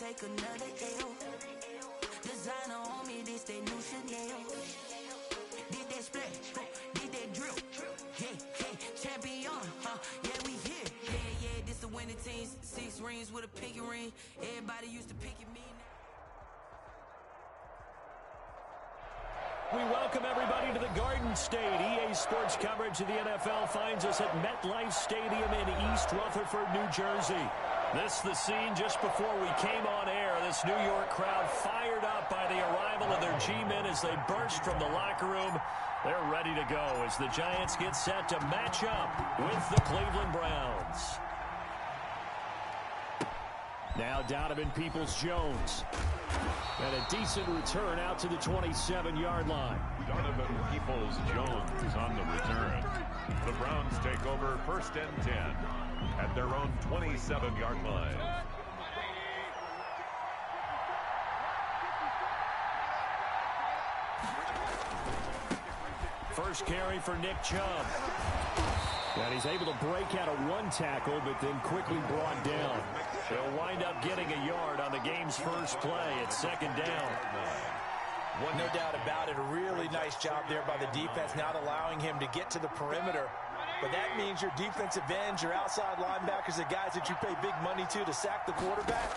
take another L. Designer on me, this that new Chanel. Did that splash, did that drill. Yeah, champion, yeah, we here. Yeah, this the winning team. 6 rings with a pinky ring. Everybody used to pick at me. We welcome everybody to the Garden State. EA Sports coverage of the NFL finds us at MetLife Stadium in East Rutherford, New Jersey. This is the scene just before we came on air. This New York crowd fired up by the arrival of their G-men as they burst from the locker room. They're ready to go as the Giants get set to match up with the Cleveland Browns. Now Donovan Peoples-Jones. And a decent return out to the 27-yard line. Donovan Peoples-Jones on the return. The Browns take over 1st and 10 at their own 27-yard line. First carry for Nick Chubb. And he's able to break out of one tackle, but then quickly brought down. He'll wind up getting a yard on the game's first play at 2nd down. No doubt about it. A really nice job there by the defense, not allowing him to get to the perimeter. But that means your defensive ends, your outside linebackers, the guys that you pay big money to sack the quarterback,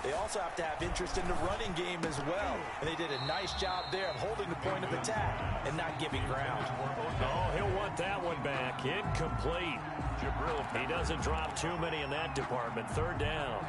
they also have to have interest in the running game as well. And they did a nice job there of holding the point of attack and not giving ground. Oh, he'll want that one back. Incomplete. He doesn't drop too many in that department. 3rd down.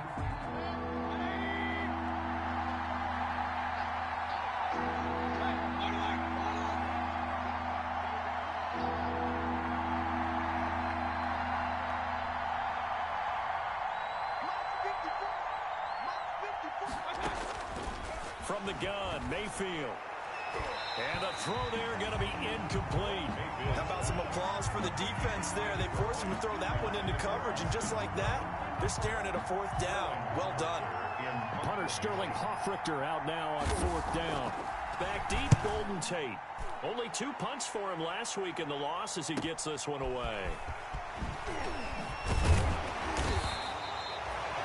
From the gun, Mayfield. And the throw there going to be incomplete. How about some applause for the defense there? They forced him to throw that one into coverage, and just like that, they're staring at a 4th down. Well done. Punter Sterling Hoffrichter out now on 4th down. Back deep, Golden Tate. Only 2 punts for him last week in the loss as he gets this one away.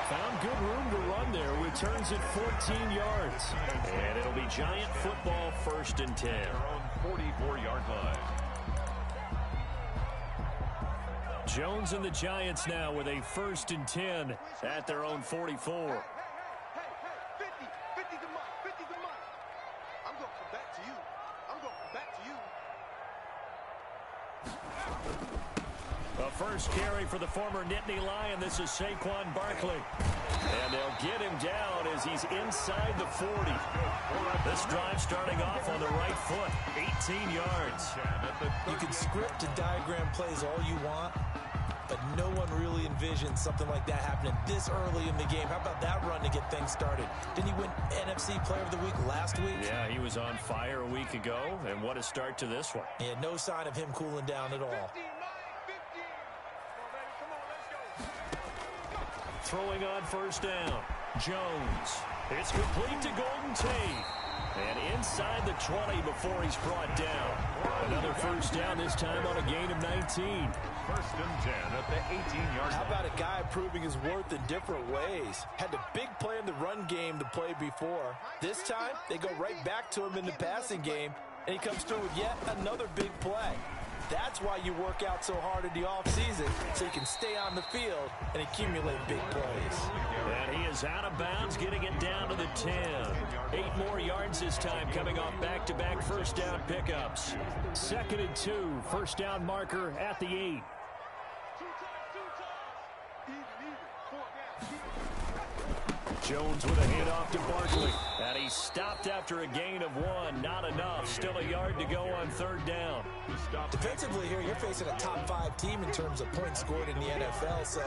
Found good room to run there. Returns at 14 yards. And it'll be Giant football 1st and 10. Their own 44-yard line. Jones and the Giants now with a 1st and 10 at their own 44. A first carry for the former Nittany Lion. This is Saquon Barkley. And they'll get him down as he's inside the 40. This drive starting off on the right foot. 18 yards. You can script and diagram plays all you want, but no one really envisions something like that happening this early in the game. How about that run to get things started? Didn't he win NFC Player of the Week last week? Yeah, he was on fire a week ago, and what a start to this one. Yeah, no sign of him cooling down at all. Throwing on 1st down. Jones. It's complete to Golden Tate. And inside the 20 before he's brought down. Another 1st down, this time on a gain of 19. 1st and 10 at the 18-yard line. How about a guy proving his worth in different ways? Had a big play in the run game to play before. This time, they go right back to him in the passing game, and he comes through with yet another big play. That's why you work out so hard in the offseason, so you can stay on the field and accumulate big plays. And he is out of bounds, getting it down to the 10. 8 more yards this time, coming off back-to-back 1st down pickups. 2nd and 2, 1st down marker at the 8. Jones with a handoff to Barkley. And he stopped after a gain of 1. Not enough. Still a yard to go on 3rd down. Defensively here, you're facing a top 5 team in terms of points scored in the NFL. So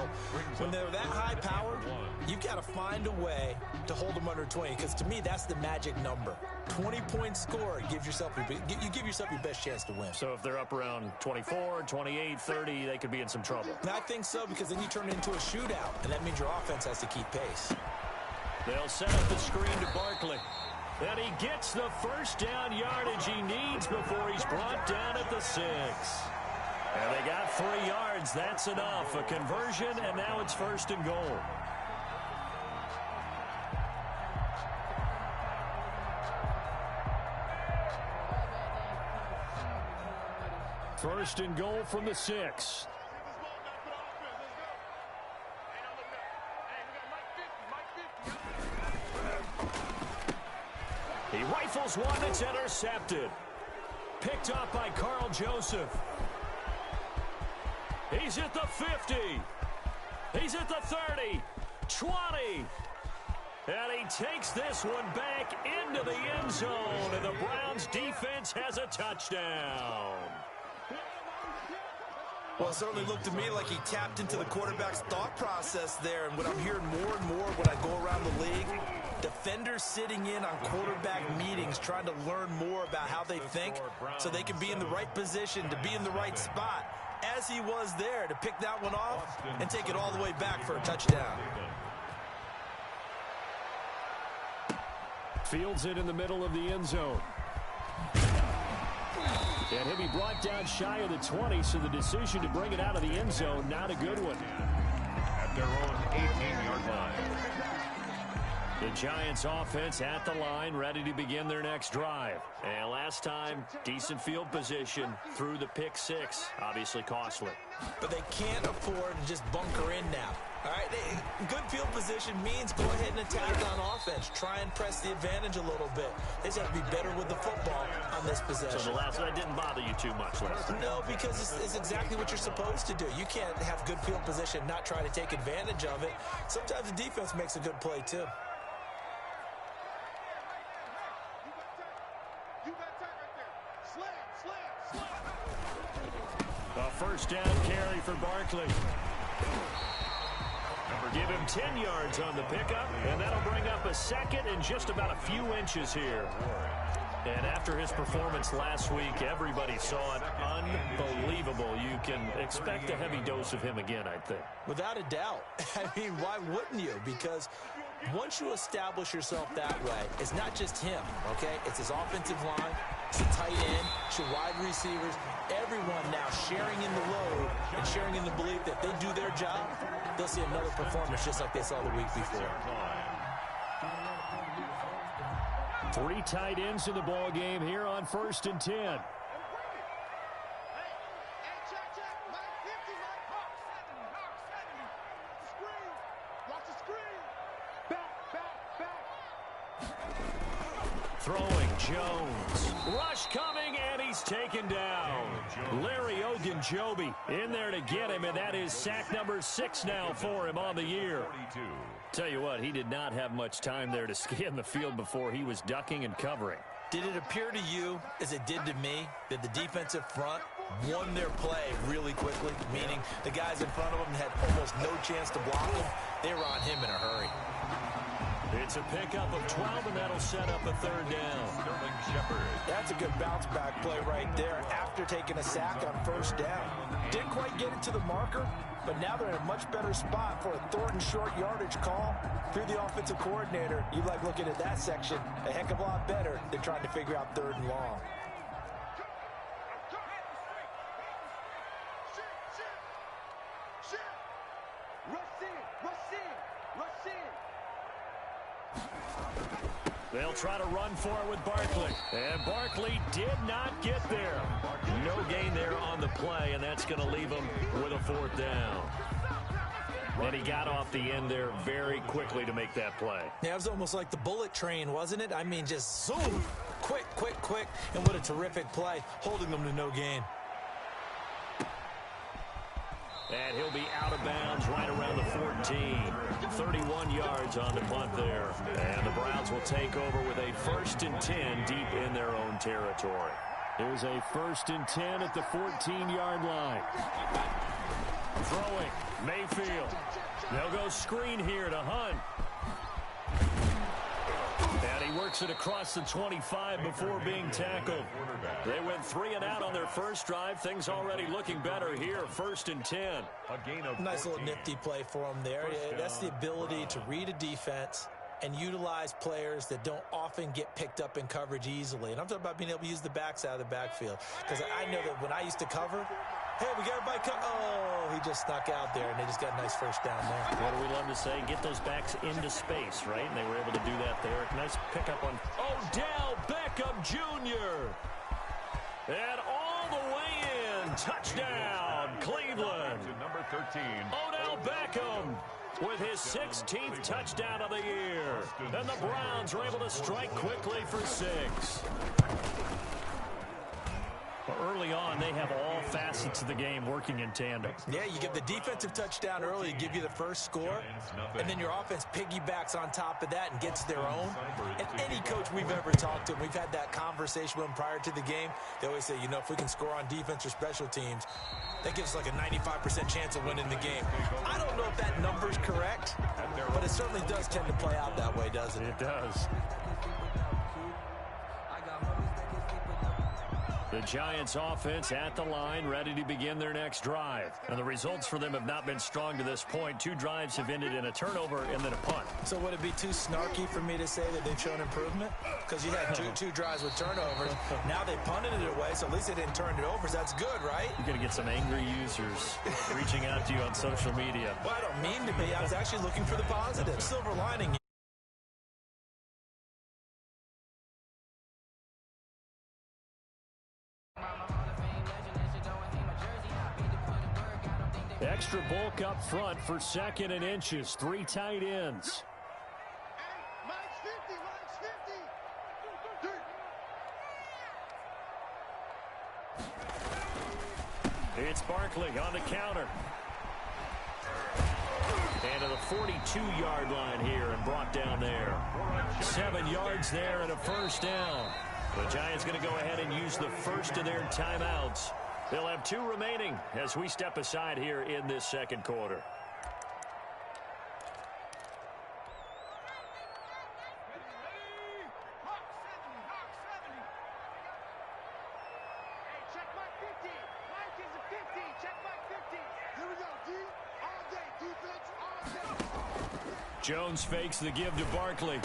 when they're that high-powered, you've got to find a way to hold them under 20. Because to me, that's the magic number. 20 points scored gives yourself you give yourself your best chance to win. So if they're up around 24, 28, 30, they could be in some trouble. And I think so, because then you turn it into a shootout, and that means your offense has to keep pace. They'll set up the screen to Barkley. And he gets the 1st down yardage he needs before he's brought down at the 6. And they got 3 yards. That's enough. A conversion, and now it's 1st and goal. First and goal from the 6. He rifles one that's intercepted. Picked up by Carl Joseph. He's at the 50. He's at the 30. 20. And he takes this one back into the end zone. And the Browns defense has a touchdown. Well, it certainly looked to me like he tapped into the quarterback's thought process there. And what I'm hearing more and more when I go around the league, defenders sitting in on quarterback meetings trying to learn more about how they think so they can be in the right position to be in the right spot, as he was there to pick that one off and take it all the way back for a touchdown. Fields it in the middle of the end zone. And he'll be brought down shy of the 20, so the decision to bring it out of the end zone, not a good one. At their own 18-yard line. The Giants offense at the line, ready to begin their next drive. And last time, decent field position through the pick 6. Obviously costly. But they can't afford to just bunker in now. All right, good field position means go ahead and attack on offense. Try and press the advantage a little bit. They just have to be better with the football on this possession. So the last one didn't bother you too much last time? No, because it's exactly what you're supposed to do. You can't have good field position, not try to take advantage of it. Sometimes the defense makes a good play, too. A first down carry for Barkley. Give him 10 yards on the pickup, and that'll bring up a second and just about a few inches here. And after his performance last week, everybody saw it. Unbelievable. You can expect a heavy dose of him again, I think. Without a doubt. I mean, why wouldn't you? Because once you establish yourself that way, it's not just him, okay? It's his offensive line, it's a tight end, it's your wide receivers, everyone now sharing in the load and sharing in the belief that they do their job, they'll see another performance just like they saw the week before. 3 tight ends in the ball game here on 1st and 10. Throwing Jones. Rush coming, and he's taken down. Larry Ogunjobi in there to get him, and that is sack number 6 now for him on the year. Tell you what, he did not have much time there to scan the field before he was ducking and covering. Did it appear to you, as it did to me, that the defensive front won their play really quickly, meaning the guys in front of them had almost no chance to block him? They were on him in a hurry. It's a pickup of 12, and that'll set up a 3rd down. That's a good bounce-back play right there after taking a sack on 1st down. Didn't quite get it to the marker, but now they're in a much better spot for a 3rd and short yardage call. If you're the offensive coordinator, you like looking at that section a heck of a lot better than trying to figure out 3rd and long. They'll try to run for it with Barkley. And Barkley did not get there. No gain there on the play, and that's going to leave him with a 4th down. And he got off the end there very quickly to make that play. Yeah, it was almost like the bullet train, wasn't it? I mean, just zoom, quick, quick, quick. And what a terrific play, holding them to no gain. And he'll be out of bounds right around the 14. 31 yards on the punt there. And the Browns will take over with a 1st and 10 deep in their own territory. Here's a 1st and 10 at the 14-yard line. Throwing, Mayfield. They'll go screen here to Hunt. And he works it across the 25 before being tackled. They went 3 and out on their first drive. Things already looking better here. 1st and 10. Nice little nifty play for him there. That's the ability to read a defense and utilize players that don't often get picked up in coverage easily. And I'm talking about being able to use the backs out of the backfield. Because I know that when I used to cover, hey, we got everybody oh, he just snuck out there, and they just got a nice 1st down there. What do we love to say? Get those backs into space, right? And they were able to do that there. Nice pickup on Odell Beckham Jr. And all the way in touchdown, Cleveland. Number 13. Odell Beckham with his 16th touchdown of the year. And the Browns were able to strike quickly for 6. Early on, they have all facets of the game working in tandem. Yeah, you get the defensive touchdown early to give you the first score, and then your offense piggybacks on top of that and gets their own. And any coach we've ever talked to, we've had that conversation with them prior to the game, they always say, you know, if we can score on defense or special teams, that gives us like a 95% chance of winning the game. I don't know if that number's correct, but it certainly does tend to play out that way, doesn't it? It does. The Giants offense at the line, ready to begin their next drive. And the results for them have not been strong to this point. 2 drives have ended in a turnover and then a punt. So would it be too snarky for me to say that they've shown improvement? Because you had two drives with turnovers. Now they punted it away, so at least they didn't turn it over. So that's good, right? You're going to get some angry users reaching out to you on social media. Well, I don't mean to be. I was actually looking for the positive. Silver lining. Extra bulk up front for 2nd and inches. 3 tight ends. It's Barkley on the counter. And to the 42-yard line here and brought down there. 7 yards there and a first down. The Giants going to go ahead and use the first of their timeouts. They'll have 2 remaining as we step aside here in this second quarter. Jones fakes the give to Barkley.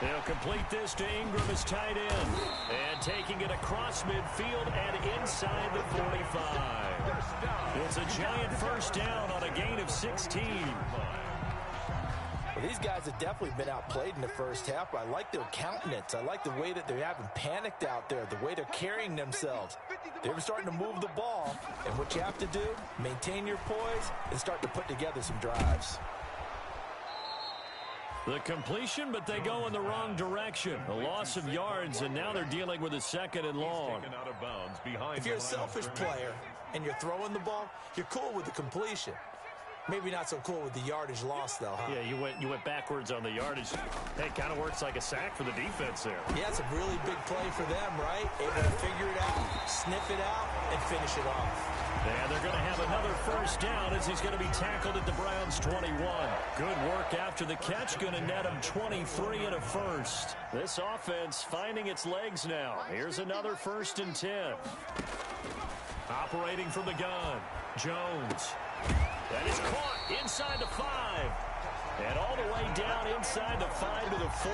They'll complete this to Ingram as tight end. And taking it across midfield and inside the 45. It's a Giant first down on a gain of 16. Well, these guys have definitely been outplayed in the first half, but I like their countenance. I like the way that they haven't panicked out there, the way they're carrying themselves. They're starting to move the ball, and what you have to do, maintain your poise and start to put together some drives. The completion, but they go in the wrong direction. A loss of yards, and now they're dealing with a 2nd and long. If you're a selfish player and you're throwing the ball, you're cool with the completion. Maybe not so cool with the yardage loss, though, huh? Yeah, you went backwards on the yardage. Hey, it kind of works like a sack for the defense there. Yeah, it's a really big play for them, right? Able to figure it out, sniff it out, and finish it off. And they're going to have another first down as he's going to be tackled at the Browns' 21. Good work after the catch, going to net him 23 and a first. This offense finding its legs now. Here's another 1st and 10. Operating from the gun, Jones. That is caught inside the 5. And all the way down inside the 5 to the 4.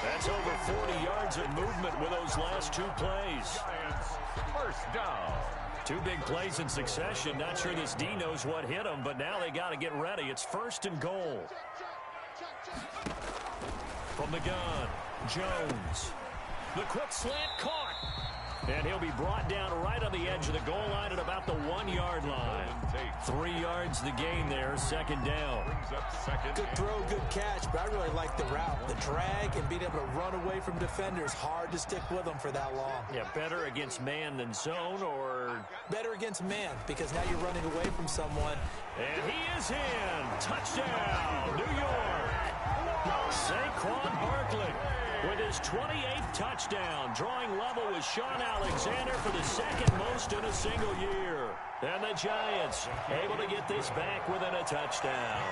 That's over 40 yards of movement with those last 2 plays. First down. 2 big plays in succession. Not sure this D knows what hit him, but now they got to get ready. It's 1st and goal. From the gun, Jones. The quick slant caught. And he'll be brought down right on the edge of the goal line at about the 1-yard line. 3 yards the gain there, 2nd down. Good throw, good catch, but I really like the route. The drag and being able to run away from defenders. Hard to stick with them for that long. Yeah, better against man than zone, or? Better against man, because now you're running away from someone. And he is in. Touchdown, New York. Saquon Barkley with his 28th touchdown, drawing level with Sean Alexander for the 2nd most in a single year. And the Giants able to get this back within a touchdown.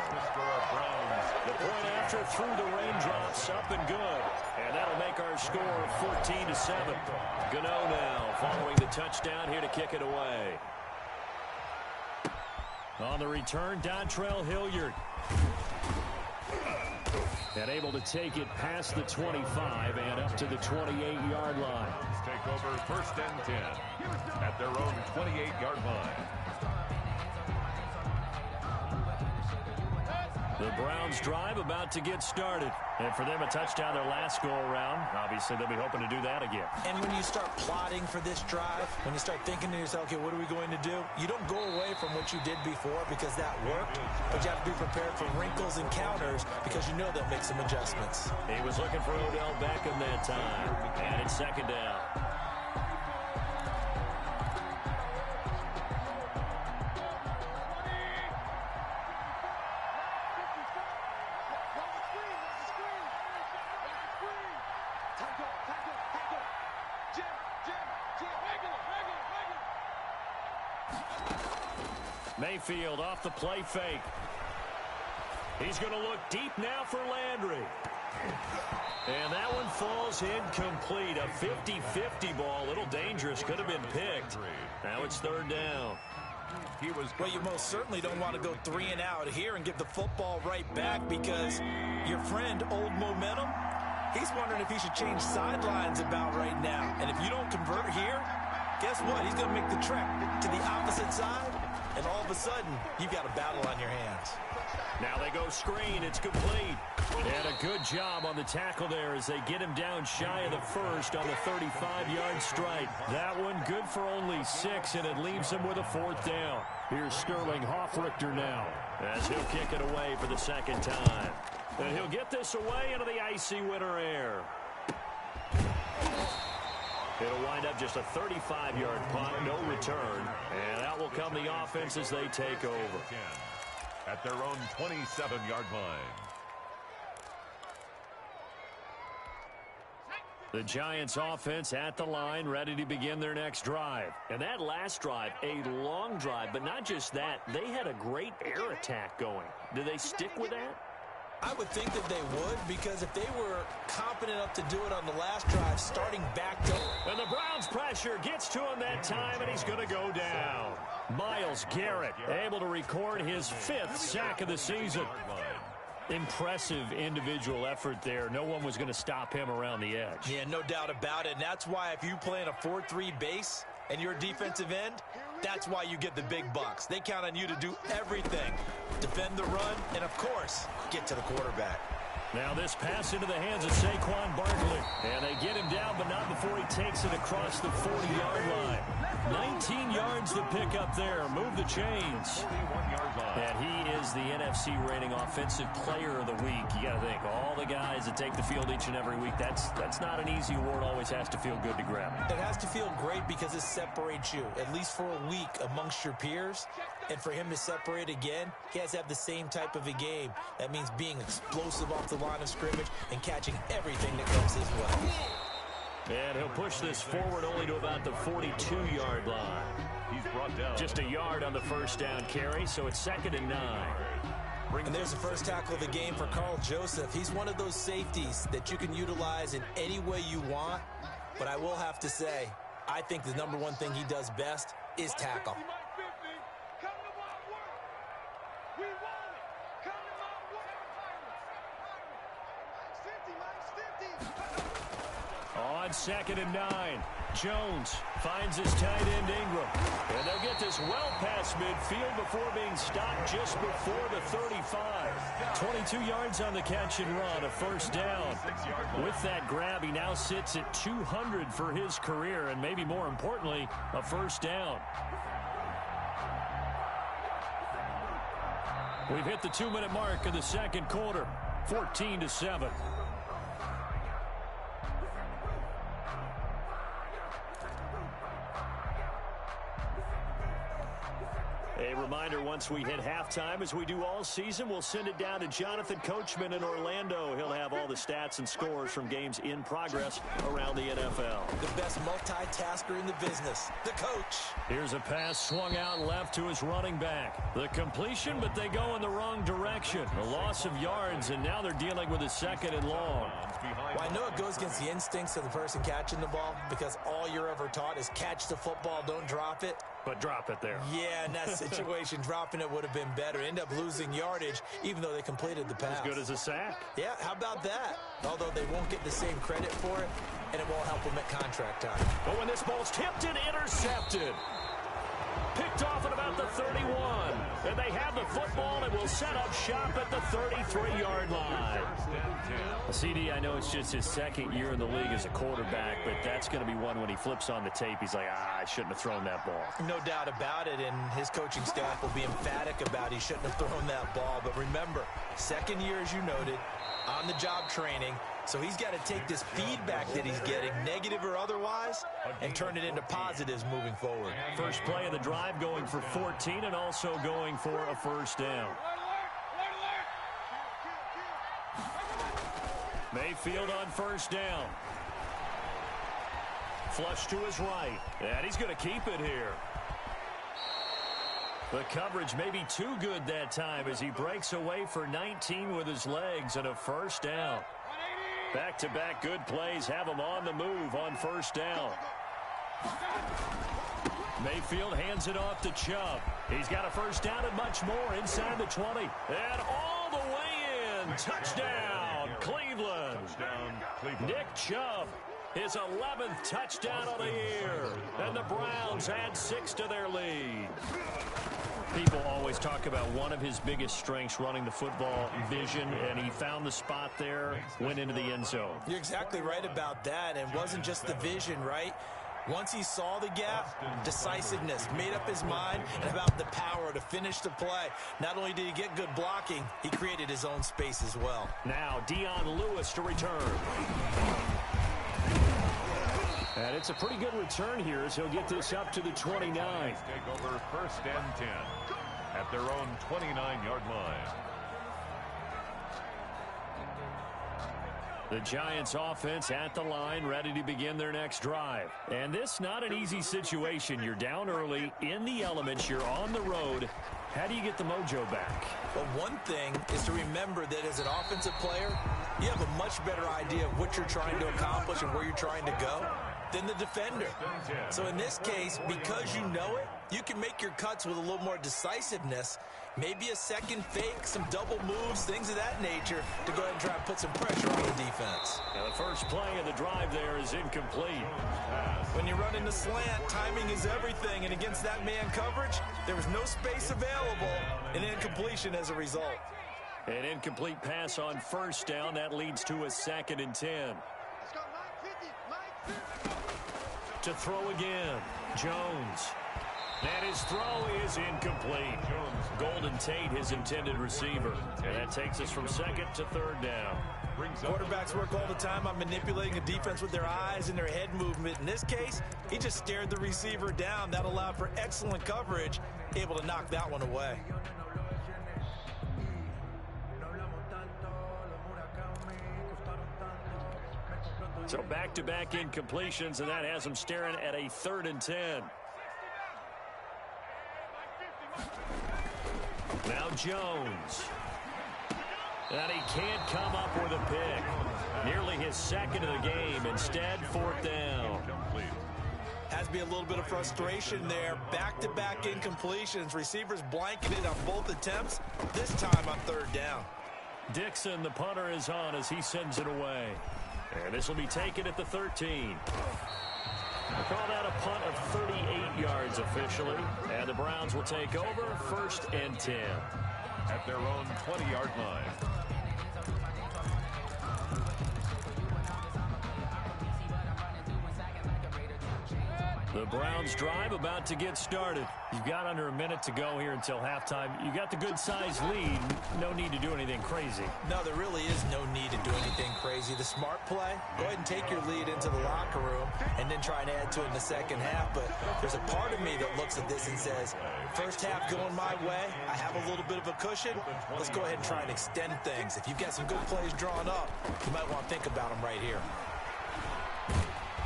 The point after through the raindrops, up and good. And that'll make our score 14-7. Gano now following the touchdown here to kick it away. On the return, Dontrell Hilliard. And able to take it past the 25 and up to the 28-yard line. Take over 1st and 10 at their own 28-yard line. The Browns drive about to get started. And for them, a touchdown their last go-around. Obviously, they'll be hoping to do that again. And when you start plotting for this drive, when you start thinking to yourself, okay, what are we going to do? You don't go away from what you did before because that worked, but you have to be prepared for wrinkles and counters because you know they'll make some adjustments. He was looking for Odell Beckham that time. And it's second down. Mayfield off the play fake. He's going to look deep now for Landry. And that one falls incomplete. A 50-50 ball. A little dangerous. Could have been picked. Now it's third down. Well, you most certainly don't want to go 3 and out here and give the football right back because your friend, Old Momentum, he's wondering if he should change sidelines about right now. And if you don't convert here, guess what? He's going to make the trek to the opposite side. And all of a sudden, you've got a battle on your hands. Now they go screen. It's complete. And a good job on the tackle there as they get him down shy of the first on the 35-yard strike. That one good for only 6, and it leaves him with a fourth down. Here's Sterling Hoffrichter now as he'll kick it away for the second time. And he'll get this away into the icy winter air. It'll wind up just a 35-yard punt, no return. And out will come the offense as they take over. At their own 27-yard line. The Giants offense at the line, ready to begin their next drive. And that last drive, a long drive, but not just that. They had a great air attack going. Do they stick with that? I would think that they would, because if they were confident enough to do it on the last drive, starting back to... And the Browns pressure gets to him that time, and he's going to go down. Myles Garrett able to record his 5th sack of the season. Impressive individual effort there. No one was going to stop him around the edge. Yeah, no doubt about it. And that's why if you play in a 4-3 base and you're a defensive end, that's why you get the big bucks. They count on you to do everything. Defend the run, and of course, get to the quarterback. Now this pass into the hands of Saquon Barkley. And they get him down, but not before he takes it across the 40-yard line. 19 yards to pick up there. Move the chains. And he is the NFC rating offensive player of the week. You got to think, all the guys that take the field each and every week, that's not an easy award. Always has to feel good to grab it. It has to feel great because it separates you, at least for a week, amongst your peers. And for him to separate again, he has to have the same type of a game. That means being explosive off the line of scrimmage and catching everything that comes his way. And he'll push this forward only to about the 42-yard line. He's brought down. Just a yard on the first down carry, so it's 2nd and 9. And there's the first tackle of the game for Carl Joseph. He's one of those safeties that you can utilize in any way you want. But I will have to say, I think the number one thing he does best is tackle. On 2nd and 9, Jones finds his tight end Ingram. And they'll get this well past midfield before being stopped just before the 35. 22 yards on the catch and run, a first down. With that grab, he now sits at 200 for his career, and maybe more importantly, a first down. We've hit the 2-minute mark of the second quarter, 14-7. A reminder, once we hit halftime, as we do all season, we'll send it down to Jonathan Coachman in Orlando. He'll have all the stats and scores from games in progress around the NFL. The best multitasker in the business, the coach. Here's a pass swung out left to his running back. The completion, but they go in the wrong direction. A loss of yards, and now they're dealing with a 2nd and long. Well, I know it goes against the instincts of the person catching the ball because all you're ever taught is catch the football, don't drop it. But drop it there. Yeah, in that situation, dropping it would have been better. End up losing yardage, even though they completed the pass. As good as a sack. Yeah, how about that? Although they won't get the same credit for it, and it won't help them at contract time. But when this ball's tipped and intercepted. Picked off at about the 31. And they have the football and will set up shop at the 33-yard line. CD, I know it's just his second year in the league as a quarterback, but that's going to be one when he flips on the tape. He's like, I shouldn't have thrown that ball. No doubt about it, and his coaching staff will be emphatic about he shouldn't have thrown that ball. But remember, second year, as you noted, on-the-job training. So he's got to take this feedback that he's getting, negative or otherwise, and turn it into positives moving forward. First play of the drive going for 14 and also going for a first down. Mayfield on first down. Flush to his right. And he's going to keep it here. The coverage may be too good that time as he breaks away for 19 with his legs and a first down. Back-to-back good plays have him on the move on first down. Mayfield hands it off to Chubb. He's got a first down and much more inside the 20. And all the way in. Touchdown, Cleveland. Nick Chubb, his 11th touchdown of the year. And the Browns add 6 to their lead. People always talk about one of his biggest strengths, running the football, vision, and he found the spot there, went into the end zone. You're exactly right about that, and it wasn't just the vision, right? Once he saw the gap, decisiveness, made up his mind, and about the power to finish the play. Not only did he get good blocking, he created his own space as well. Now Dion Lewis to return. And it's a pretty good return here as he'll get this up to the 29. Take over first and 10 at their own 29-yard line. The Giants offense at the line, ready to begin their next drive. And this not an easy situation. You're down early, in the elements, you're on the road. How do you get the mojo back? Well, one thing is to remember that as an offensive player, you have a much better idea of what you're trying to accomplish and where you're trying to go than the defender. So in this case, because you know it, you can make your cuts with a little more decisiveness, maybe a second fake, some double moves, things of that nature, to go ahead and try and put some pressure on the defense. Now the first play of the drive there is incomplete. When you run in the slant, timing is everything, and against that man coverage, there was no space available, and incompletion as a result. An incomplete pass on first down. That leads to a 2nd and 10. To throw again, Jones. And his throw is incomplete. Golden Tate, his intended receiver. And that takes us from 2nd to 3rd down. Quarterbacks work all the time on manipulating a defense with their eyes and their head movement. In this case, he just stared the receiver down. That allowed for excellent coverage, able to knock that one away. So back-to-back incompletions, and that has him staring at a 3rd and 10. Now Jones. And he can't come up with a pick. Nearly his 2nd of the game. Instead, 4th down. Has to be a little bit of frustration there. Back-to-back incompletions. Receivers blanketed on both attempts. This time on 3rd down. Dixon, the punter, is on as he sends it away. And this will be taken at the 13. We'll call that a punt of 38 yards officially. And the Browns will take over 1st and 10. At their own 20-yard line. The Browns drive about to get started. You've got under a minute to go here until halftime. You got the good-sized lead. No need to do anything crazy. No, there really is no need to do anything crazy. The smart play, go ahead and take your lead into the locker room and then try and add to it in the second half. But there's a part of me that looks at this and says, first half going my way, I have a little bit of a cushion. Let's go ahead and try and extend things. If you've got some good plays drawn up, you might want to think about them right here.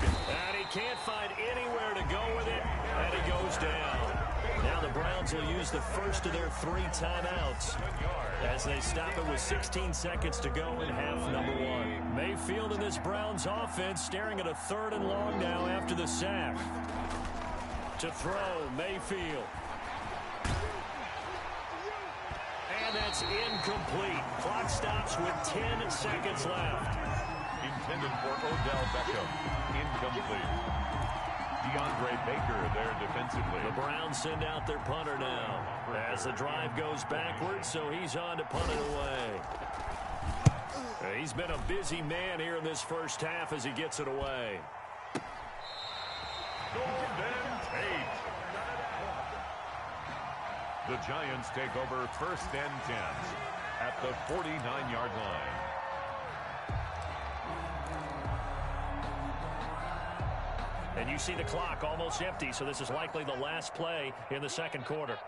And he can't find anywhere to go with it, and he goes down. Now the Browns will use the first of their 3 timeouts as they stop it with 16 seconds to go in half number 1. Mayfield in this Browns offense staring at a 3rd and long now after the sack. To throw, Mayfield. And that's incomplete. Clock stops with 10 seconds left. Intended for Odell Beckham. Incomplete. DeAndre Baker there defensively. The Browns send out their punter now as the drive goes backwards, so he's on to punt it away. He's been a busy man here in this first half as he gets it away. Golden Tate. The Giants take over 1st and 10 at the 49-yard line. And you see the clock almost empty, so this is likely the last play in the second quarter.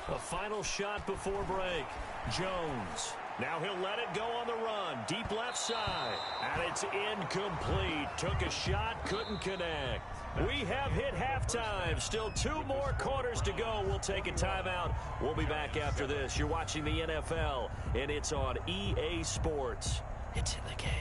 A final shot before break. Jones. Now he'll let it go on the run. Deep left side. And it's incomplete. Took a shot, couldn't connect. We have hit halftime. Still 2 more quarters to go. We'll take a timeout. We'll be back after this. You're watching the NFL, and it's on EA Sports. It's in the game.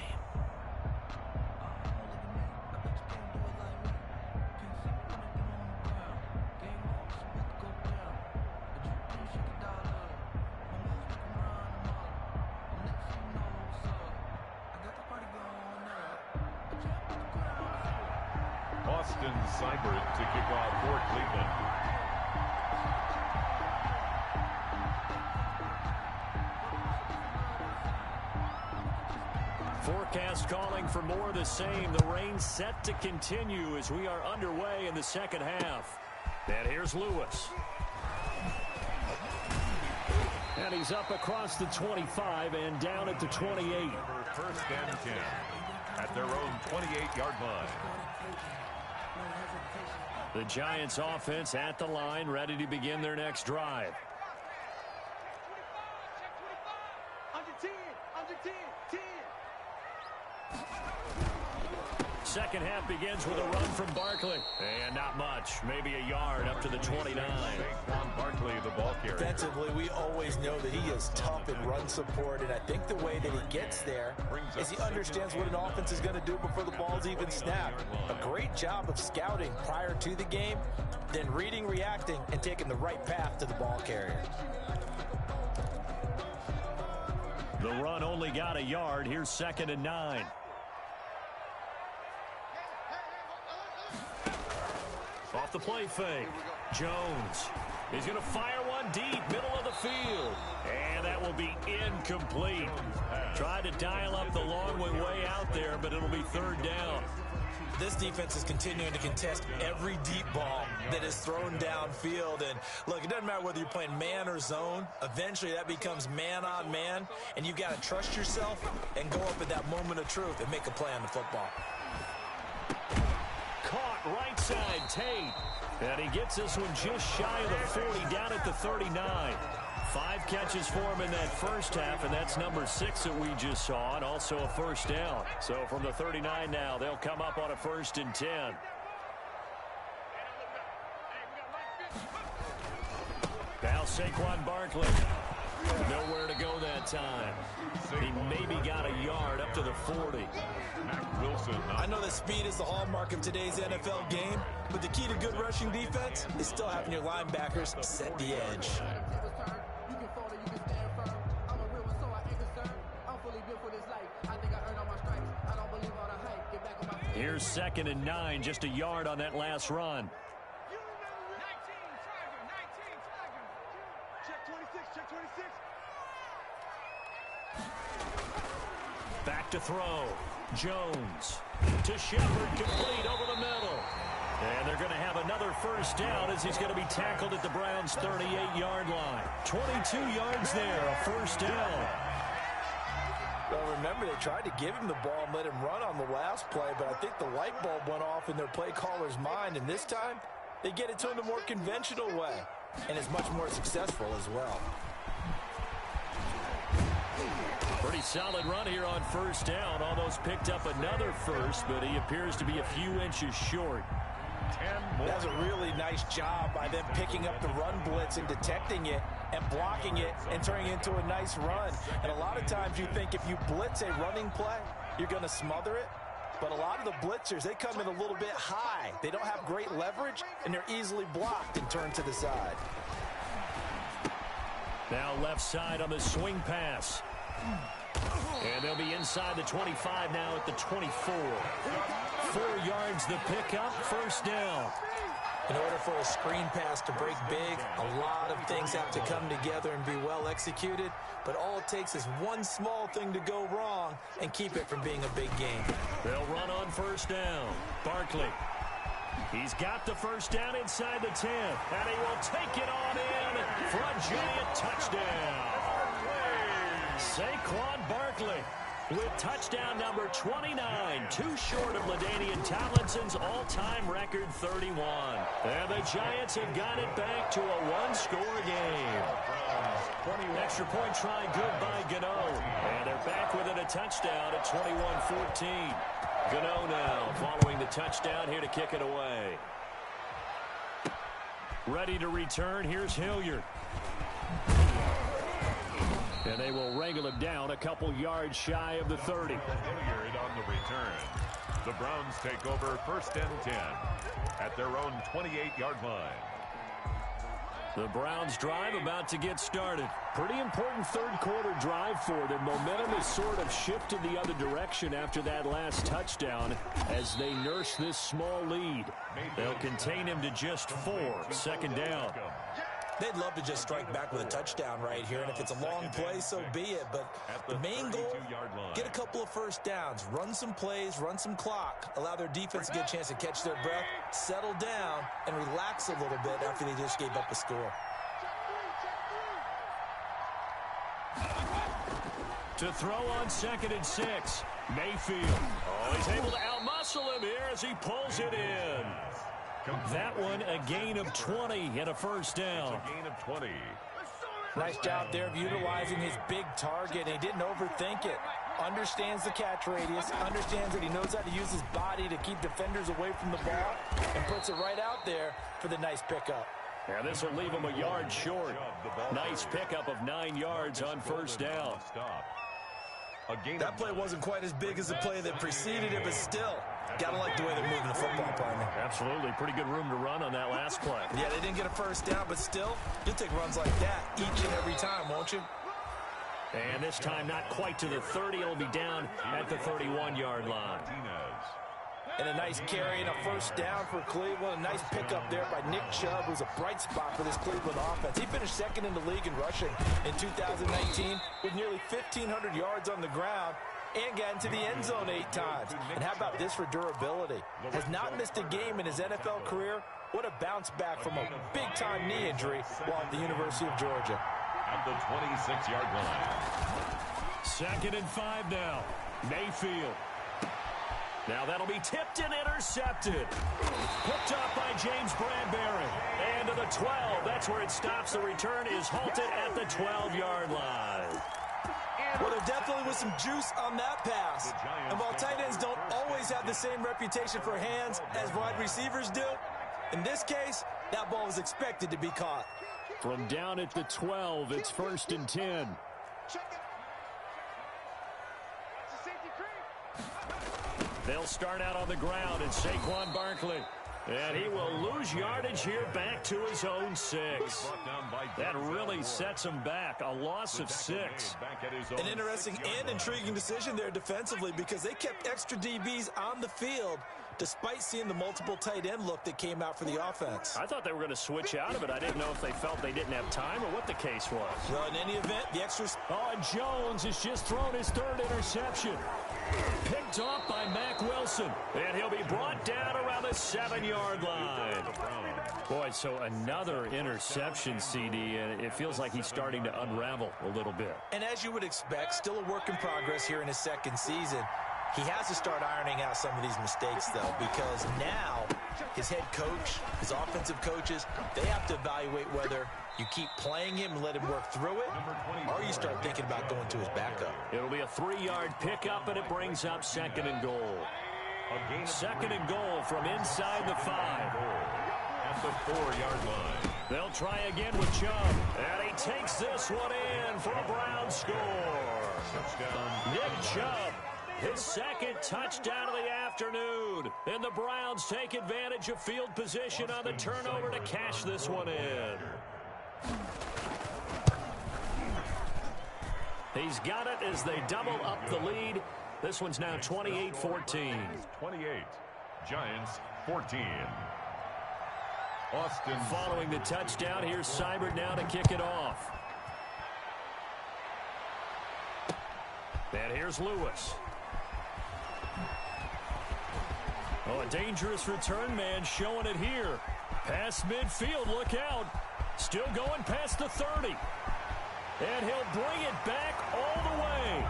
Austin Seibert to kick off for Cleveland. Forecast calling for more of the same. The rain set to continue as we are underway in the second half. And here's Lewis. And he's up across the 25 and down at the 28. 1st and 10 at their own 28-yard line. The Giants offense at the line, ready to begin their next drive. Second half begins with a run from Barkley. And not much, maybe a yard up to the 29. Saquon Barkley, the ball carrier. Defensively, we always know that he is tough in run support, and I think the way that he gets there is he understands what an offense is going to do before the ball's even snapped. A great job of scouting prior to the game, then reading, reacting, and taking the right path to the ball carrier. The run only got a yard. Here's 2nd and 9. Off the play fake. Jones. He's going to fire one deep, middle of the field. And that will be incomplete. Tried to dial up the long way out there, but it'll be 3rd down. This defense is continuing to contest every deep ball that is thrown downfield. And look, it doesn't matter whether you're playing man or zone. Eventually that becomes man on man, and you've got to trust yourself and go up at that moment of truth and make a play on the football. Caught right side, Tate. And he gets this one just shy of the 40, down at the 39. 5 catches for him in that first half, and that's number 6 that we just saw, and also a 1st down. So from the 39 now, they'll come up on a 1st and 10. Now Saquon Barkley. Nowhere to go that time. He maybe got a yard up to the 40. Wilson. I know that speed is the hallmark of today's NFL game, but the key to good rushing defense is still having your linebackers set the edge. Here's 2nd and 9, just a yard on that last run. Back to throw. Jones to Shepard, complete over the middle. And they're going to have another 1st down as he's going to be tackled at the Browns' 38-yard line. 22 yards there, a 1st down. Well, remember, they tried to give him the ball and let him run on the last play, but I think the light bulb went off in their play caller's mind, and this time they get it to him the more conventional way, and is much more successful as well. Pretty solid run here on 1st down. Almost picked up another 1st, but he appears to be a few inches short. 10 more. That's a really nice job by them picking up the run blitz and detecting it and blocking it and turning it into a nice run. And a lot of times you think if you blitz a running play, you're going to smother it. But a lot of the blitzers, they come in a little bit high. They don't have great leverage, and they're easily blocked and turned to the side. Now left side on the swing pass. And they'll be inside the 25 now at the 24. 4 yards the pickup, first down. In order for a screen pass to break big, a lot of things have to come together and be well executed. But all it takes is one small thing to go wrong and keep it from being a big game. They'll run on first down. Barkley. He's got the first down inside the 10. And he will take it on in for a giant touchdown. Saquon Barkley with touchdown number 29, too short of LaDainian Tomlinson's all-time record 31. And the Giants have got it back to a one-score game. Extra point try good by Gano. And they're back within a touchdown at 21-14. Gano now following the touchdown here to kick it away. Ready to return, here's Hilliard. And they will wrangle him down a couple yards shy of the 30. Hilliard on the return. The Browns take over first and 10 at their own 28-yard line. The Browns drive about to get started. Pretty important third-quarter drive for them. Momentum has sort of shifted the other direction after that last touchdown as they nurse this small lead. They'll contain him to just 4, second down. They'd love to just strike back with a touchdown right here, and if it's a long play, so be it. But the main goal, get a couple of first downs, run some plays, run some clock, allow their defense to get a chance to catch their breath, settle down, and relax a little bit after they just gave up a score. To throw on 2nd and 6, Mayfield. Oh, he's able to outmuscle him here as he pulls it in. That one a gain of 20 and a first down. A gain of 20. Nice job there of utilizing his big target. He didn't overthink it. Understands the catch radius, understands that he knows how to use his body to keep defenders away from the ball, and puts it right out there for the nice pickup. Yeah, this will leave him a yard short. Nice pickup of 9 yards on first down. That play wasn't quite as big as the play that preceded it, but still, gotta like the way they're moving the football, partner. Absolutely. Pretty good room to run on that last play. Yeah, they didn't get a first down, but still, you'll take runs like that each and every time, won't you? And this time not quite to the 30. It'll be down at the 31-yard line. And a nice carry and a first down for Cleveland. A nice pickup there by Nick Chubb, who's a bright spot for this Cleveland offense. He finished second in the league in rushing in 2019 with nearly 1,500 yards on the ground and got into the end zone 8 times. And how about this for durability? Has not missed a game in his NFL career. What a bounce back from a big-time knee injury while at the University of Georgia. At the 26-yard line. 2nd and 5 now. Mayfield. Now that'll be tipped and intercepted. Picked up by James Bradbury. And to the 12. That's where it stops. The return is halted at the 12-yard line. Well, there definitely was some juice on that pass. And while tight ends don't always have the same reputation for hands as wide receivers do, in this case, that ball was expected to be caught. From down at the 12, it's 1st and 10. They'll start out on the ground, and Saquon Barkley. And he will lose yardage here back to his own 6. That really sets him back. A loss of 6. An interesting and intriguing decision there defensively because they kept extra DBs on the field despite seeing the multiple tight end look that came out for the offense. I thought they were going to switch out of it. I didn't know if they felt they didn't have time or what the case was. Well, in any event, the extras... Oh, and Jones has just thrown his 3rd interception. Picked off by Mack Wilson. And he'll be brought down around the 7-yard line. Boy, so another interception, CD, and it feels like he's starting to unravel a little bit. And as you would expect, still a work in progress here in his 2nd season. He has to start ironing out some of these mistakes, though, because now his head coach, his offensive coaches, they have to evaluate whether you keep playing him and let him work through it, or you start thinking about going to his backup. It'll be a 3-yard pickup, and it brings up 2nd and goal. 2nd and goal from inside the 5. At the 4-yard line. They'll try again with Chubb. And he takes this one in for a Brown score. Touchdown. Nick Chubb. His 2nd touchdown of the afternoon. And the Browns take advantage of field position on the turnover to cash this one in. He's got it as they double up the lead. This one's now 28-14. 28. Giants 14. Austin. Following the touchdown, here's Seibert now to kick it off. And here's Lewis. Oh, a dangerous return man showing it here. Past midfield, look out. Still going past the 30. And he'll bring it back all the way.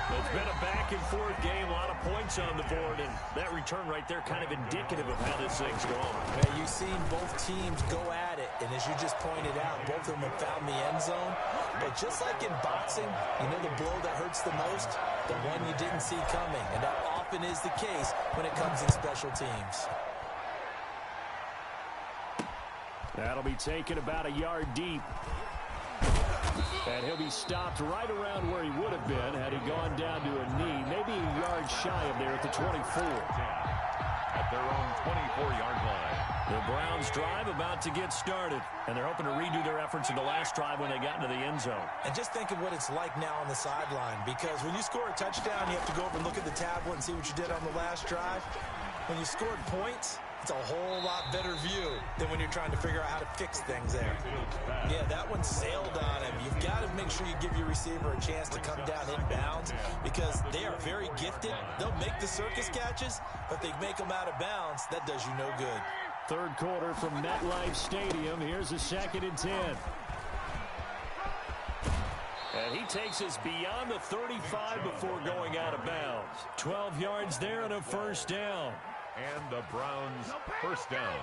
It's been a back-and-forth game, a lot of points on the board, and that return right there kind of indicative of how this thing's going. Yeah, you've seen both teams go at it, and as you just pointed out, both of them have found the end zone. But just like in boxing, you know the blow that hurts the most? The one you didn't see coming, and that often is the case when it comes in special teams. That'll be taken about a yard deep. And he'll be stopped right around where he would have been had he gone down to a knee, maybe a yard shy of there at the 24. At their own 24-yard line. The Browns drive about to get started, and they're hoping to redo their efforts in the last drive when they got into the end zone. And just think of what it's like now on the sideline, because when you score a touchdown, you have to go over and look at the tablet and see what you did on the last drive. When you scored points, it's a whole lot better view than when you're trying to figure out how to fix things there. Yeah, that one sailed on him. You've got to make sure you give your receiver a chance to come down inbounds because they are very gifted. They'll make the circus catches, but they make them out of bounds. That does you no good. Third quarter from MetLife Stadium. Here's a 2nd and 10. And he takes us beyond the 35 before going out of bounds. 12 yards there and a first down. And the Browns first down.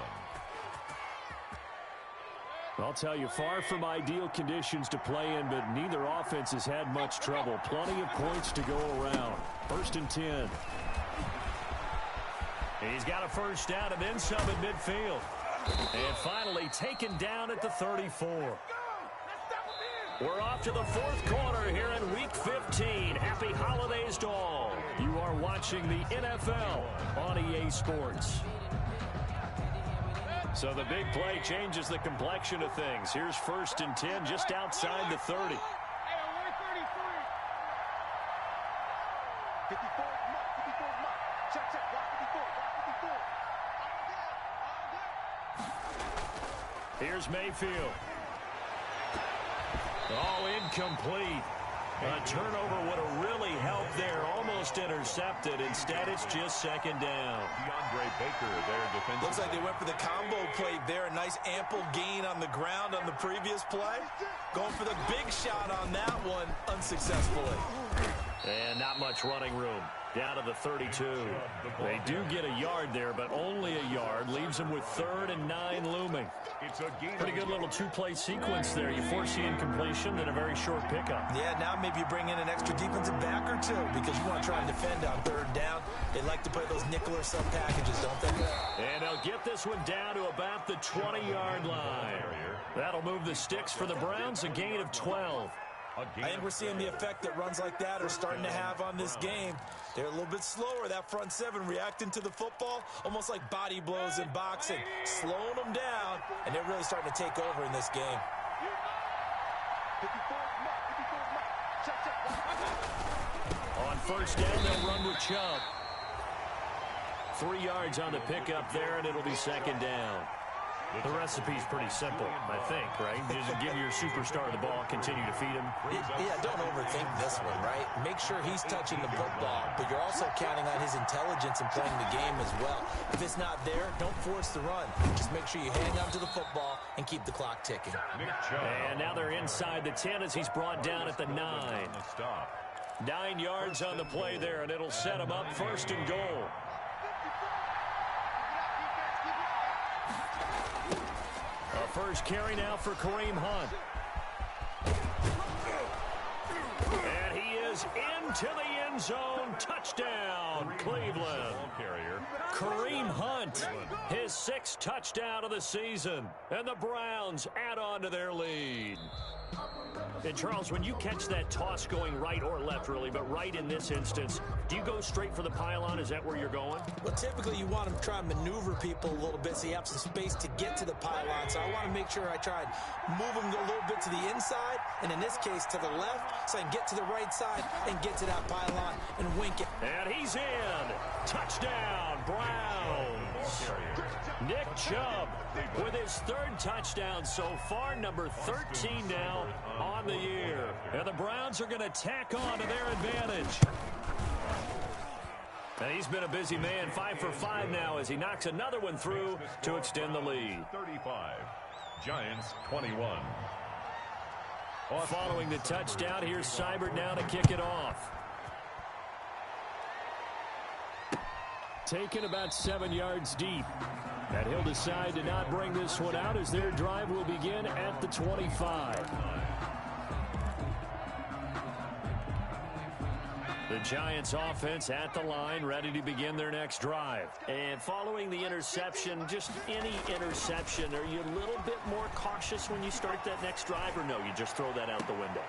I'll tell you, far from ideal conditions to play in, but neither offense has had much trouble. Plenty of points to go around. 1st and 10. He's got a first down and then some at midfield. And finally taken down at the 34. We're off to the 4th quarter here in Week 15. Happy holidays to all. You are watching the NFL on EA Sports. So the big play changes the complexion of things. Here's 1st and 10 just outside the 30. Here's Mayfield. Oh, incomplete. A turnover would have really helped there. Almost intercepted. Instead, it's just 2nd down. DeAndre Baker there defensively. Looks like they went for the combo play there. A nice ample gain on the ground on the previous play. Going for the big shot on that one unsuccessfully. And not much running room. Down to the 32. They do get a yard there, but only a yard. Leaves them with 3rd and 9 looming. Pretty good little 2-play sequence there. You force the incompletion, then a very short pickup. Yeah, now maybe you bring in an extra defensive back or two because you want to try and defend on 3rd down. They like to play those nickel or sub packages, don't they? And they'll get this one down to about the 20-yard line. That'll move the sticks for the Browns, a gain of 12. I think we're seeing the effect that runs like that are starting to have on this game. They're a little bit slower, that front 7 reacting to the football, almost like body blows in boxing, slowing them down, and they're really starting to take over in this game. On 1st down, they'll run with Chubb. 3 yards on the pickup there, and it'll be 2nd down. The recipe's pretty simple, I think, right? Just give your superstar the ball, continue to feed him. Yeah, don't overthink this one, right? Make sure he's touching the football, but you're also counting on his intelligence and playing the game as well. If it's not there, don't force the run. Just make sure you hang on to the football and keep the clock ticking. And now they're inside the 10 as he's brought down at the 9. 9 yards on the play there, and it'll set him up 1st and goal. First carry now for Kareem Hunt. And he is into the end zone. Touchdown, Cleveland. Kareem Hunt, his 6th touchdown of the season. And the Browns add on to their lead. And Charles, when you catch that toss going right or left, really, but right in this instance, do you go straight for the pylon? Is that where you're going? Well, typically you want to try and maneuver people a little bit so you have some space to get to the pylon. So I want to make sure I try and move them a little bit to the inside, and in this case to the left, so I can get to the right side and get to that pylon and wink it. And he's in. Touchdown, Browns. Nick Chubb with his third touchdown so far, number 13 now on the year. And the Browns are going to tack on to their advantage. And he's been a busy man, 5 for 5 now as he knocks another one through to extend the lead. 35, Giants 21. Following the touchdown, here's Seibert now to kick it off. Taken about 7 yards deep. And he'll decide to not bring this one out as their drive will begin at the 25. The Giants offense at the line, ready to begin their next drive. And following the interception, just any interception, are you a little bit more cautious when you start that next drive, or no, you just throw that out the window?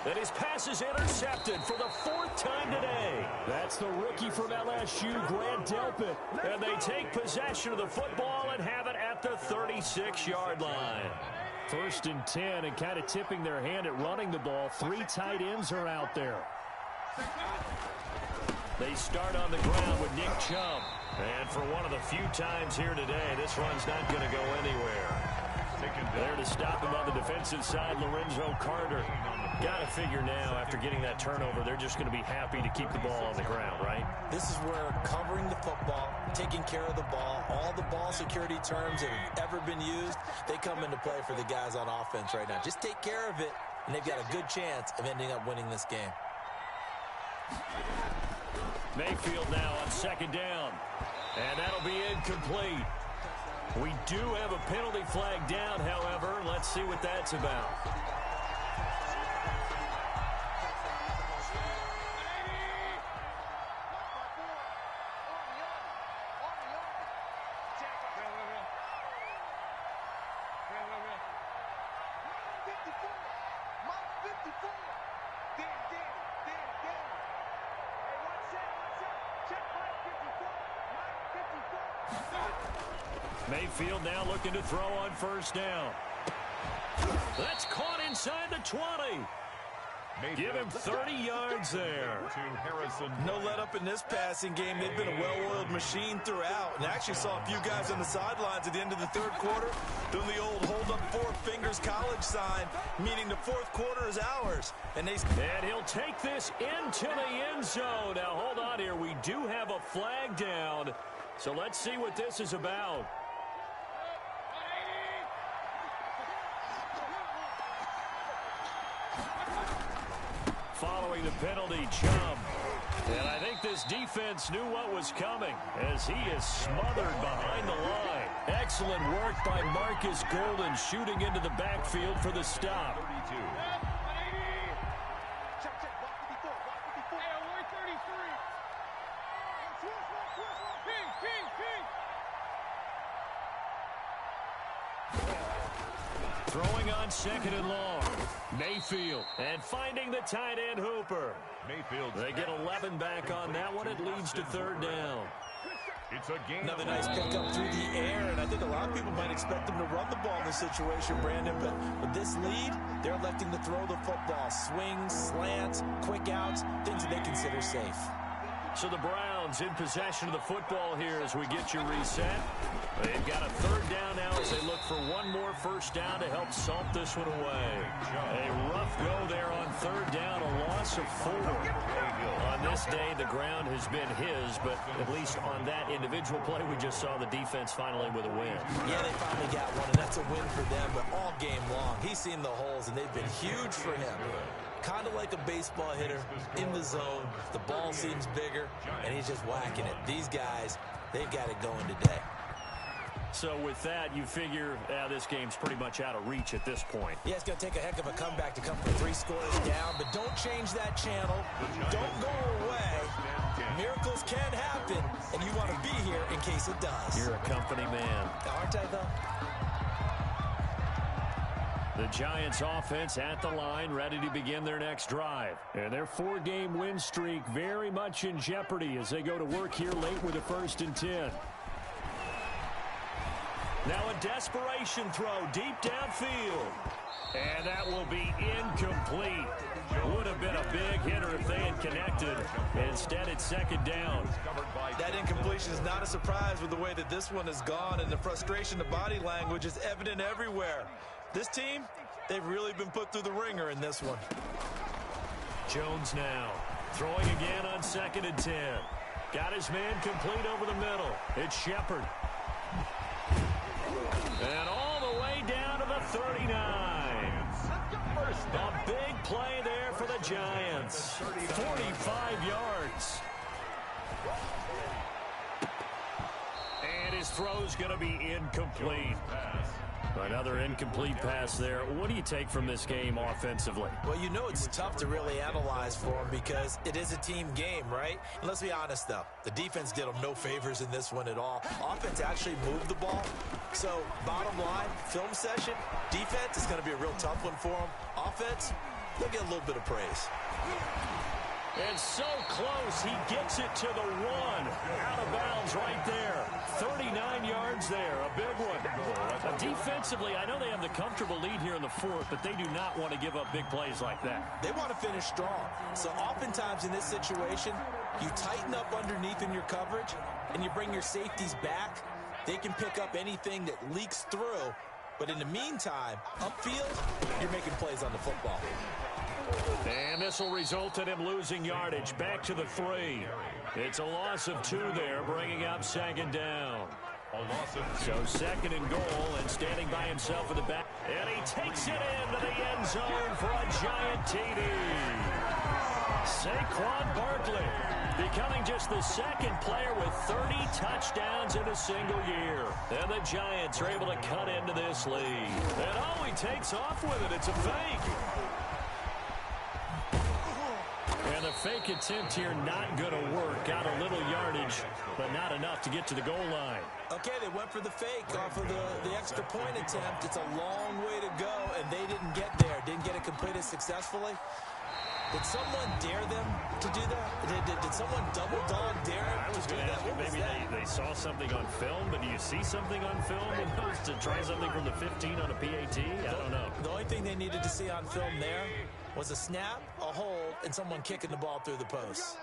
And his pass is intercepted for the 4th time today. That's the rookie from LSU, Grant Delpit. And they take possession of the football and have it at the 36-yard line. 1st and 10, and kind of tipping their hand at running the ball. 3 tight ends are out there. They start on the ground with Nick Chubb. And for one of the few times here today, this run's not going to go anywhere. There to stop him on the defensive side, Lorenzo Carter. Got to figure now, after getting that turnover, they're just going to be happy to keep the ball on the ground, right? This is where covering the football, taking care of the ball, all the ball security terms that have ever been used, they come into play for the guys on offense right now. Just take care of it, and they've got a good chance of ending up winning this game. Mayfield now on 2nd down. And that'll be incomplete. We do have a penalty flag down, however. Let's see what that's about. Mayfield now looking to throw on 1st down. That's caught inside the 20. Give him 30 yards there. No let up in this passing game. They've been a well-oiled machine throughout. And actually saw a few guys on the sidelines at the end of the 3rd quarter doing the old hold up 4 fingers college sign, meaning the 4th quarter is ours. And he'll take this into the end zone. Now hold on here. We do have a flag down. So let's see what this is about. Following the penalty, Chubb. And I think this defense knew what was coming as he is smothered behind the line. Excellent work by Marcus Golden shooting into the backfield for the stop. 32. Throwing on 2nd and long. Mayfield. And finding the tight end Hooper. Mayfield. They get 11 back on that one. It leads to 3rd down. It's a game. Another nice pickup through the air, and I think a lot of people might expect them to run the ball in this situation, Brandon, but with this lead, they're electing to throw the football. Swings, slants, quick outs, things that they consider safe. So the Browns in possession of the football here as we get you reset. They've got a 3rd down now as they look for one more 1st down to help salt this one away. A rough go there on 3rd down, a loss of 4. On this day, the ground has been his, but at least on that individual play, we just saw the defense finally with a win. Yeah, they finally got one, and that's a win for them, but all game long, he's seen the holes, and they've been huge for him. Kind of like a baseball hitter in the zone. The ball seems bigger, and he's just whacking it. These guys, they've got it going today. So with that, you figure this game's pretty much out of reach at this point. Yeah, it's going to take a heck of a comeback to come from 3 scores down, but don't change that channel. Don't go away. Miracles can happen, and you want to be here in case it does. You're a company man. Aren't I, though? The Giants offense at the line, ready to begin their next drive. And their 4-game win streak very much in jeopardy as they go to work here late with a 1st and 10. Now a desperation throw deep downfield. And that will be incomplete. Would have been a big hitter if they had connected. Instead, it's 2nd down. That incompletion is not a surprise with the way that this one has gone, and the frustration, the body language is evident everywhere. This team, they've really been put through the ringer in this one. Jones now throwing again on 2nd and 10. Got his man complete over the middle. It's Shepard. And all the way down to the 39. A big play there for the Giants. 45 yards. And his throw's going to be incomplete. Another incomplete pass there. What do you take from this game offensively? Well, you know it's tough to really analyze for them because it is a team game, right? And let's be honest, though. The defense did them no favors in this one at all. Offense actually moved the ball. So, bottom line, film session, defense is going to be a real tough one for them. Offense, they'll get a little bit of praise. And so close, he gets it to the 1. Out of bounds right there. 39 yards there, a big one. Defensively, I know they have the comfortable lead here in the 4th, but they do not want to give up big plays like that. They want to finish strong. So oftentimes in this situation, you tighten up underneath in your coverage, and you bring your safeties back. They can pick up anything that leaks through. But in the meantime, upfield, you're making plays on the football. And this will result in him losing yardage. Back to the 3. It's a loss of 2 there, bringing up 2nd down. So 2nd and goal, and standing by himself in the back. And he takes it into the end zone for a giant TD. Saquon Barkley becoming just the 2nd player with 30 touchdowns in a single year. And the Giants are able to cut into this lead. And oh, he takes off with it. It's a fake. And the fake attempt here not going to work. Got a little yardage, but not enough to get to the goal line. Okay, they went for the fake off of the extra point attempt. It's a long way to go, and they didn't get there. Didn't get it completed successfully. Did someone dare them to do that? Did someone double dog dare them to do that? Maybe they saw something on film, but do you see something on film to try something from the 15 on a PAT? I don't know. The only thing they needed to see on film there was a snap, a hold, and someone kicking the ball through the post.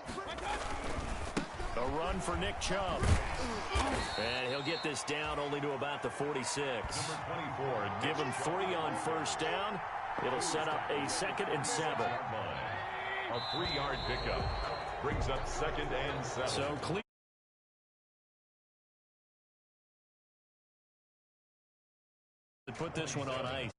A run for Nick Chubb. And he'll get this down only to about the 46. Give him 3 on 1st down. It'll set up a 2nd and 7. A 3-yard pickup brings up 2nd and 7. So clear. Put this one on ice.